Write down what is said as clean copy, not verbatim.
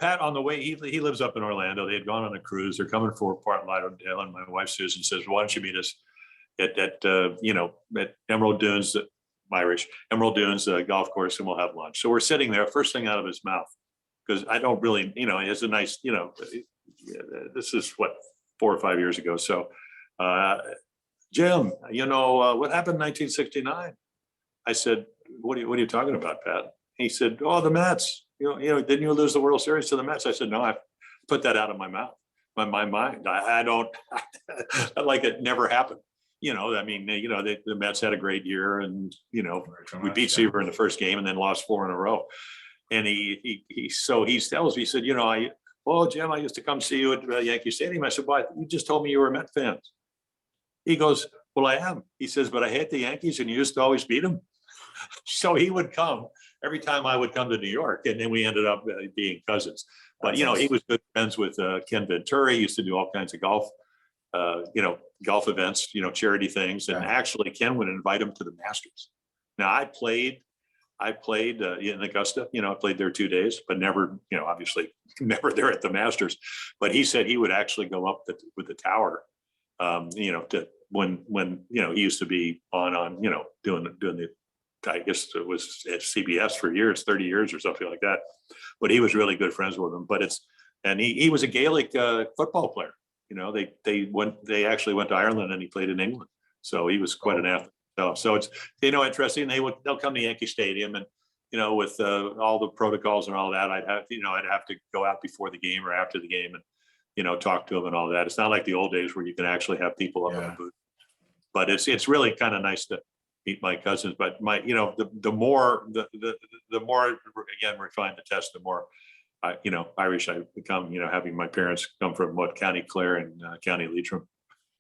Pat, on the way, he lives up in Orlando. They had gone on a cruise. They're coming for Fort Lauderdale, and my wife Susan says, "Why don't you meet us at Emerald Dunes, Irish Emerald Dunes golf course, and we'll have lunch." So we're sitting there. First thing out of his mouth, because I don't really, it's a nice, this is what 4 or 5 years ago. So, Jim, what happened in 1969? I said, what are you talking about, Pat? He said, "Oh, the Mets. Didn't you lose the World Series to the Mets?" I said, "No, I put that out of my mouth, my mind. I don't like it never happened." The Mets had a great year, and we beat Seaver in the first game and then lost 4 in a row. And he tells me, he said, Jim, I used to come see you at Yankee Stadium. I said, "Why? You just told me you were a Met fan." He goes, "Well, I am." He says, "But I hate the Yankees, and you used to always beat them." So he would come every time I would come to New York, and then we ended up being cousins. But he was good friends with Ken Venturi. He used to do all kinds of golf, golf events, charity things. And actually, Ken would invite him to the Masters. Now, I played in Augusta. I played there 2 days, but never, obviously, never there at the Masters. But he said he would actually go up with the tower, to when he used to be on doing the. I guess it was at CBS for years, 30 years or something like that. But he was really good friends with him. And he was a Gaelic football player. They actually went to Ireland, and he played in England. So he was quite an athlete. So it's interesting. They'll come to Yankee Stadium, and with all the protocols and all that, I'd have to go out before the game or after the game and talk to them and all that. It's not like the old days where you can actually have people up in the booth. But it's really kind of nice to meet my cousins. But the more again refined the test, the more Irish I've become. Having my parents come from County Clare and County Leitrim.